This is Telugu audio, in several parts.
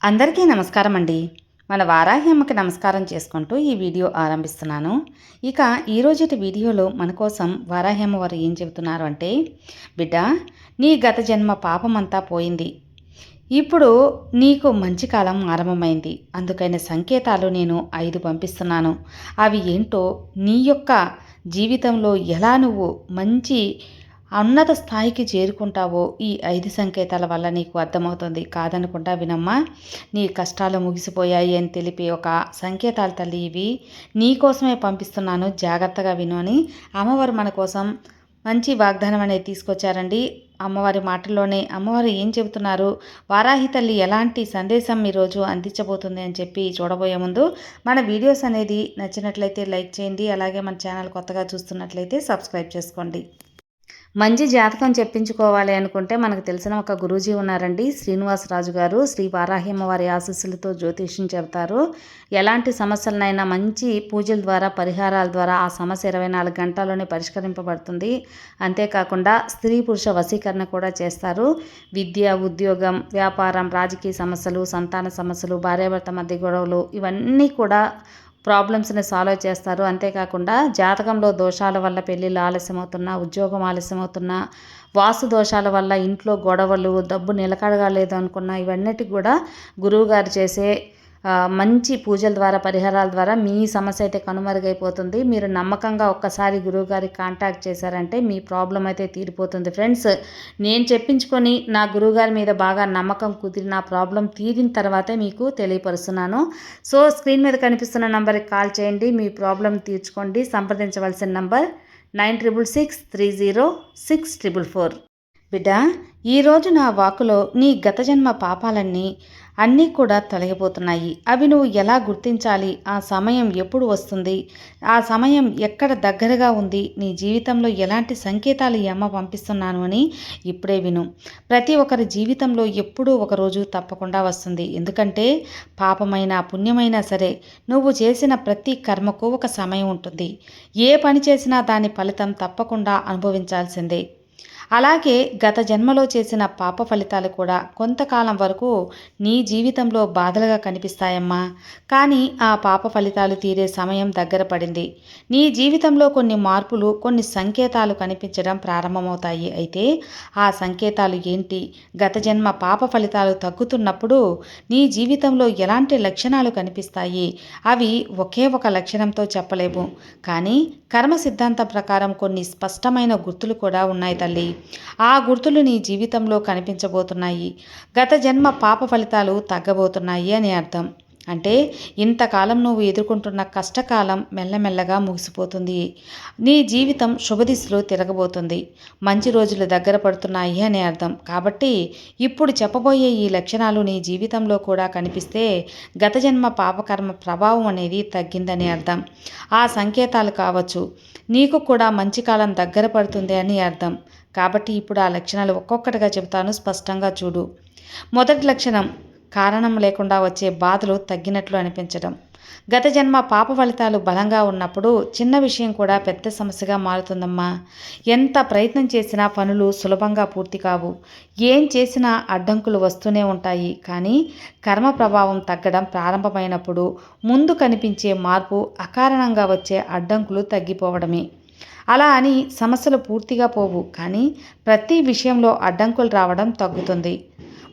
అందరికీ నమస్కారం అండి. మన వారాహి అమ్మకి నమస్కారం చేసుకుంటూ ఈ వీడియో ఆరంభిస్తున్నాను. ఇక ఈరోజుటి వీడియోలో మన కోసం వారాహి అమ్మ వారు ఏం చెబుతున్నారు అంటే, బిడ్డ, నీ గత జన్మ పాపమంతా పోయింది. ఇప్పుడు నీకు మంచి కాలం ఆరంభమైంది. అందుకైన సంకేతాలు నేను 5 పంపిస్తున్నాను. అవి ఏంటో, నీ యొక్క జీవితంలో ఎలా నువ్వు మంచి ఉన్నత స్థాయికి చేరుకుంటావో ఈ 5 సంకేతాల వల్ల నీకు అర్థమవుతుంది. కాదనకుండా వినమ్మా. నీ కష్టాలు ముగిసిపోయాయి అని తెలిపే ఒక సంకేతాలు తల్లి ఇవి. నీ కోసమే పంపిస్తున్నాను, జాగ్రత్తగా విను అని అమ్మవారు మన కోసం మంచి వాగ్దానం అనేది తీసుకొచ్చారండి. అమ్మవారి మాటల్లోనే అమ్మవారు ఏం చెబుతున్నారు, వారాహి తల్లి ఎలాంటి సందేశం ఈరోజు అందించబోతుంది అని చెప్పి చూడబోయే ముందు మన వీడియోస్ అనేది నచ్చినట్లయితే లైక్ చేయండి. అలాగే మన ఛానల్ కొత్తగా చూస్తున్నట్లయితే సబ్స్క్రైబ్ చేసుకోండి. మంచి జాతకం చెప్పించుకోవాలి అనుకుంటే మనకు తెలిసిన ఒక గురూజీ ఉన్నారండి, శ్రీనివాసరాజు గారు. శ్రీ వారాహి అమ్మవారి ఆశీస్సులతో జ్యోతిష్యం చెబుతారు. ఎలాంటి సమస్యలనైనా మంచి పూజల ద్వారా, పరిహారాల ద్వారా ఆ సమస్య 24 గంటల్లోనే పరిష్కరింపబడుతుంది. అంతేకాకుండా స్త్రీ పురుష వశీకరణ కూడా చేస్తారు. విద్య, ఉద్యోగం, వ్యాపారం, రాజకీయ సమస్యలు, సంతాన సమస్యలు, భార్యాభర్త మధ్య గొడవలు, ఇవన్నీ కూడా ప్రాబ్లమ్స్ని సాల్వ్ చేస్తారు. అంతేకాకుండా జాతకంలో దోషాల వల్ల పెళ్ళిళ్ళు ఆలస్యమవుతున్నా, ఉద్యోగం ఆలస్యమవుతున్నా, వాస్తు దోషాల వల్ల ఇంట్లో గొడవలు, డబ్బు నిలకడగా లేదు అనుకున్నా, ఇవన్నిటికి కూడా గురువుగారు చేసే మంచి పూజల ద్వారా, పరిహారాల ద్వారా మీ సమస్య అయితే కనుమరుగైపోతుంది. మీరు నమ్మకంగా ఒక్కసారి గురువుగారికి కాంటాక్ట్ చేశారంటే మీ ప్రాబ్లం అయితే తీరిపోతుంది. ఫ్రెండ్స్, నేను చెప్పించుకొని నా గురువుగారి మీద బాగా నమ్మకం కుదిరి నా ప్రాబ్లం తీరిన తర్వాతే మీకు తెలియపరుస్తున్నాను. సో స్క్రీన్ మీద కనిపిస్తున్న నంబర్కి కాల్ చేయండి, మీ ప్రాబ్లం తీర్చుకోండి. సంప్రదించవలసిన నంబర్ 9660604444. బిడ్డ, ఈరోజు నా వాకులో నీ గత జన్మ పాపాలన్నీ అన్నీ కూడా తొలగిపోతున్నాయి. అవి నువ్వు ఎలా గుర్తించాలి, ఆ సమయం ఎప్పుడు వస్తుంది, ఆ సమయం ఎక్కడ దగ్గరగా ఉంది, నీ జీవితంలో ఎలాంటి సంకేతాలు ఈ అమ్మ పంపిస్తున్నాను అని ఇప్పుడే విను. ప్రతి ఒక్కరి జీవితంలో ఎప్పుడూ ఒకరోజు తప్పకుండా వస్తుంది. ఎందుకంటే పాపమైనా పుణ్యమైనా సరే, నువ్వు చేసిన ప్రతి కర్మకు ఒక సమయం ఉంటుంది. ఏ పని చేసినా దాని ఫలితం తప్పకుండా అనుభవించాల్సిందే. అలాగే గత జన్మలో చేసిన పాప ఫలితాలు కూడా కొంతకాలం వరకు నీ జీవితంలో బాధలుగా కనిపిస్తాయమ్మా. కానీ ఆ పాప ఫలితాలు తీరే సమయం దగ్గర పడింది. నీ జీవితంలో కొన్ని మార్పులు, కొన్ని సంకేతాలు కనిపించడం ప్రారంభమవుతాయి. అయితే ఆ సంకేతాలు ఏంటి, గత జన్మ పాప ఫలితాలు తగ్గుతున్నప్పుడు నీ జీవితంలో ఎలాంటి లక్షణాలు కనిపిస్తాయి, అవి ఒకే ఒక లక్షణంతో చెప్పలేము. కానీ కర్మ సిద్ధాంతం ప్రకారం కొన్ని స్పష్టమైన గుర్తులు కూడా ఉన్నాయి తల్లి. ఆ గుర్తులు నీ జీవితంలో కనిపించబోతున్నాయి. గత జన్మ పాప ఫలితాలు తగ్గబోతున్నాయి అని అర్థం. అంటే ఇంతకాలం నువ్వు ఎదుర్కొంటున్న కష్టకాలం మెల్లమెల్లగా ముగిసిపోతుంది. నీ జీవితం శుభదిశలో తిరగబోతుంది. మంచి రోజులు దగ్గర పడుతున్నాయి అని అర్థం. కాబట్టి ఇప్పుడు చెప్పబోయే ఈ లక్షణాలు నీ జీవితంలో కూడా కనిపిస్తే గత జన్మ పాపకర్మ ప్రభావం అనేది తగ్గిందని అర్థం. ఆ సంకేతాలు కావచ్చు, నీకు కూడా మంచి కాలం దగ్గర పడుతుంది అని అర్థం. కాబట్టి ఇప్పుడు ఆ లక్షణాలు ఒక్కొక్కటిగా చెబుతాను, స్పష్టంగా చూడు. మొదటి లక్షణం, కారణం లేకుండా వచ్చే బాధలు తగ్గినట్లు అనిపించడం. గత జన్మ పాప ఫలితాలు బలంగా ఉన్నప్పుడు చిన్న విషయం కూడా పెద్ద సమస్యగా మారుతుందమ్మా. ఎంత ప్రయత్నం చేసినా పనులు సులభంగా పూర్తి కావు. ఏం చేసినా అడ్డంకులు వస్తూనే ఉంటాయి. కానీ కర్మ ప్రభావం తగ్గడం ప్రారంభమైనప్పుడు ముందు కనిపించే మార్పు అకారణంగా వచ్చే అడ్డంకులు తగ్గిపోవడమే. అలా అని సమస్యలు పూర్తిగా పోవు, కానీ ప్రతి విషయంలో అడ్డంకులు రావడం తగ్గుతుంది.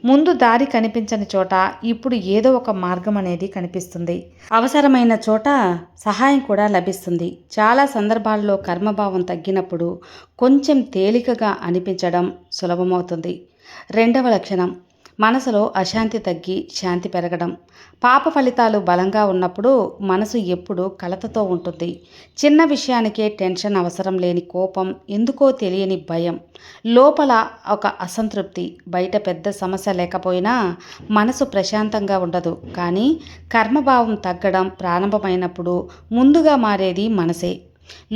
ముందు దారి కనిపించని చోట ఇప్పుడు ఏదో ఒక మార్గం అనేది కనిపిస్తుంది. అవసరమైన చోట సహాయం కూడా లభిస్తుంది. చాలా సందర్భాల్లో కర్మభావం తగ్గినప్పుడు కొంచెం తేలికగా అనిపించడం సులభమవుతుంది. రెండవ లక్షణం, మనసులో అశాంతి తగ్గి శాంతి పెరగడం. పాప ఫలితాలు బలంగా ఉన్నప్పుడు మనసు ఎప్పుడూ కలతతో ఉంటుంది. చిన్న విషయానికే టెన్షన్, అవసరం లేని కోపం, ఎందుకో తెలియని భయం, లోపల ఒక అసంతృప్తి. బయట పెద్ద సమస్య లేకపోయినా మనసు ప్రశాంతంగా ఉండదు. కానీ కర్మభావం తగ్గడం ప్రారంభమైనప్పుడు ముందుగా మారేది మనసే.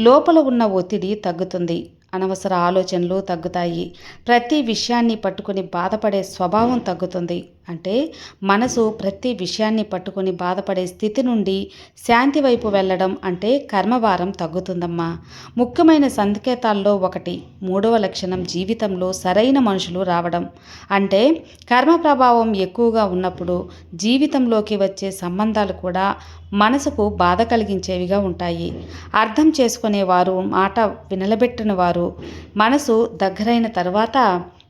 లోపల ఉన్న ఒత్తిడి తగ్గుతుంది. అనవసర ఆలోచనలు తగ్గుతాయి. ప్రతి విషయాన్ని పట్టుకుని బాధపడే స్వభావం తగ్గుతుంది. అంటే మనసు ప్రతి విషయాన్ని పట్టుకొని బాధపడే స్థితి నుండి శాంతి వైపు వెళ్ళడం అంటే కర్మభారం తగ్గుతుందమ్మా. ముఖ్యమైన సంకేతాల్లో ఒకటి, మూడవ లక్షణం జీవితంలో సరైన మనుషులు రావడం. అంటే కర్మ ప్రభావం ఎక్కువగా ఉన్నప్పుడు జీవితంలోకి వచ్చే సంబంధాలు కూడా మనసుకు బాధ కలిగించేవిగా ఉంటాయి. అర్థం చేసుకునేవారు, మాట వినలబెట్టిన వారు మనసు దగ్గరైన తర్వాత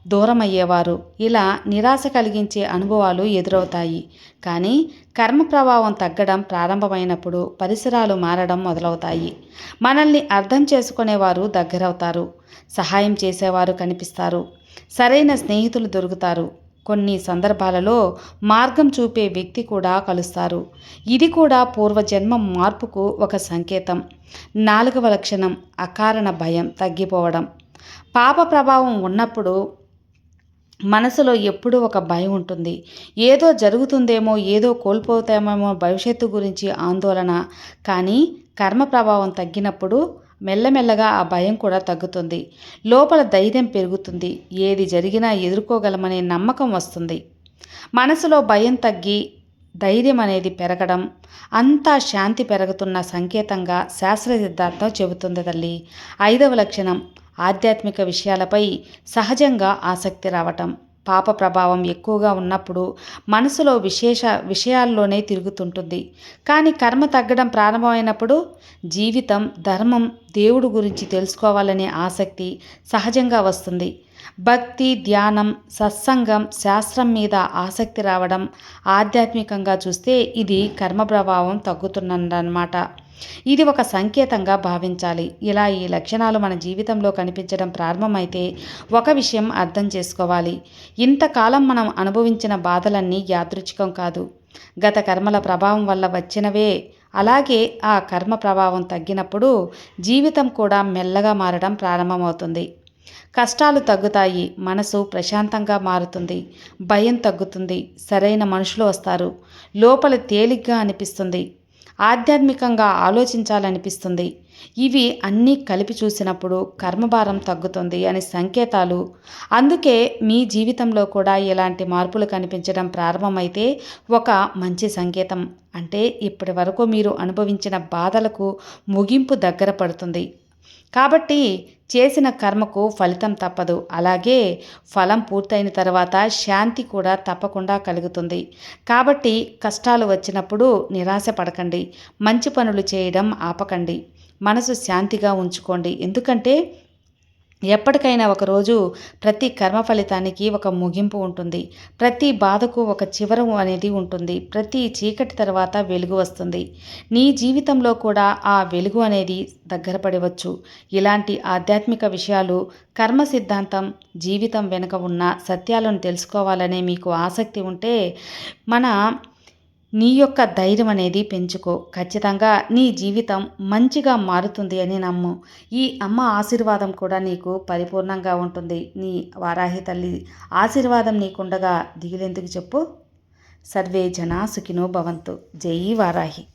దూరం అయ్యేవారు, ఇలా నిరాశ కలిగించే అనుభవాలు ఎదురవుతాయి. కానీ కర్మ ప్రభావం తగ్గడం ప్రారంభమైనప్పుడు పరిసరాలు మారడం మొదలవుతాయి. మనల్ని అర్థం చేసుకునేవారు దగ్గరవుతారు, సహాయం చేసేవారు కనిపిస్తారు, సరైన స్నేహితులు దొరుకుతారు, కొన్ని సందర్భాలలో మార్గం చూపే వ్యక్తి కూడా కలుస్తారు. ఇది కూడా పూర్వజన్మ మార్పుకు ఒక సంకేతం. నాలుగవ లక్షణం అకారణ భయం తగ్గిపోవడం. పాప ప్రభావం ఉన్నప్పుడు మనసులో ఎప్పుడూ ఒక భయం ఉంటుంది. ఏదో జరుగుతుందేమో, ఏదో కోల్పోతామేమో, భవిష్యత్తు గురించి ఆందోళన. కానీ కర్మ ప్రభావం తగ్గినప్పుడు మెల్లమెల్లగా ఆ భయం కూడా తగ్గుతుంది. లోపల ధైర్యం పెరుగుతుంది. ఏది జరిగినా ఎదుర్కోగలమనే నమ్మకం వస్తుంది. మనసులో భయం తగ్గి ధైర్యం అనేది పెరగడం అంతా శాంతి పెరుగుతున్న సంకేతంగా శాస్త్ర సిద్ధాంతం చెబుతుంది తల్లి. ఐదవ లక్షణం ఆధ్యాత్మిక విషయాలపై సహజంగా ఆసక్తి రావటం. పాప ప్రభావం ఎక్కువగా ఉన్నప్పుడు మనసులో విషయాల్లోనే తిరుగుతుంటుంది. కానీ కర్మ తగ్గడం ప్రారంభమైనప్పుడు జీవితం, ధర్మం, దేవుడు గురించి తెలుసుకోవాలనే ఆసక్తి సహజంగా వస్తుంది. భక్తి, ధ్యానం, సత్సంగం, శాస్త్రం మీద ఆసక్తి రావడం, ఆధ్యాత్మికంగా చూస్తే ఇది కర్మ ప్రభావం తగ్గుతున్నదన్నమాట. ఇది ఒక సంకేతంగా భావించాలి. ఇలా ఈ లక్షణాలు మన జీవితంలో కనిపించడం ప్రారంభమైతే ఒక విషయం అర్థం చేసుకోవాలి. ఇంతకాలం మనం అనుభవించిన బాధలన్నీ యాదృచ్ఛికం కాదు, గత కర్మల ప్రభావం వల్ల వచ్చినవే. అలాగే ఆ కర్మ ప్రభావం తగ్గినప్పుడు జీవితం కూడా మెల్లగా మారడం ప్రారంభమవుతుంది. కష్టాలు తగ్గుతాయి, మనసు ప్రశాంతంగా మారుతుంది, భయం తగ్గుతుంది, సరైన మనుషులు వస్తారు, లోపల తేలిగ్గా అనిపిస్తుంది, ఆధ్యాత్మికంగా ఆలోచించాలనిపిస్తుంది. ఇవి అన్నీ కలిపి చూసినప్పుడు కర్మభారం తగ్గుతుంది అని సంకేతాలు. అందుకే మీ జీవితంలో కూడా ఇలాంటి మార్పులు కనిపించడం ప్రారంభమైతే ఒక మంచి సంకేతం. అంటే ఇప్పటి వరకు మీరు అనుభవించిన బాధలకు ముగింపు దగ్గర పడుతుంది. కాబట్టి చేసిన కర్మకు ఫలితం తప్పదు. అలాగే ఫలం పూర్తయిన తర్వాత శాంతి కూడా తప్పకుండా కలుగుతుంది. కాబట్టి కష్టాలు వచ్చినప్పుడు నిరాశ పడకండి, మంచి పనులు చేయడం ఆపకండి, మనసు శాంతిగా ఉంచుకోండి. ఎందుకంటే ఎప్పటికైనా ఒకరోజు ప్రతి కర్మ ఫలితానికి ఒక ముగింపు ఉంటుంది. ప్రతి బాధకు ఒక చివర అనేది ఉంటుంది. ప్రతి చీకటి తర్వాత వెలుగు వస్తుంది. నీ జీవితంలో కూడా ఆ వెలుగు అనేది దగ్గర పడవచ్చు. ఇలాంటి ఆధ్యాత్మిక విషయాలు, కర్మ సిద్ధాంతం, జీవితం వెనుక ఉన్న సత్యాలను తెలుసుకోవాలనే మీకు ఆసక్తి ఉంటే నీ యొక్క ధైర్యం అనేది పెంచుకో. ఖచ్చితంగా నీ జీవితం మంచిగా మారుతుంది అని నమ్ము. ఈ అమ్మ ఆశీర్వాదం కూడా నీకు పరిపూర్ణంగా ఉంటుంది. నీ వారాహి తల్లి ఆశీర్వాదం నీకుండగా దిగులెందుకు చెప్పు. సర్వే జనా సుఖినో భవంతు. జై వారాహి.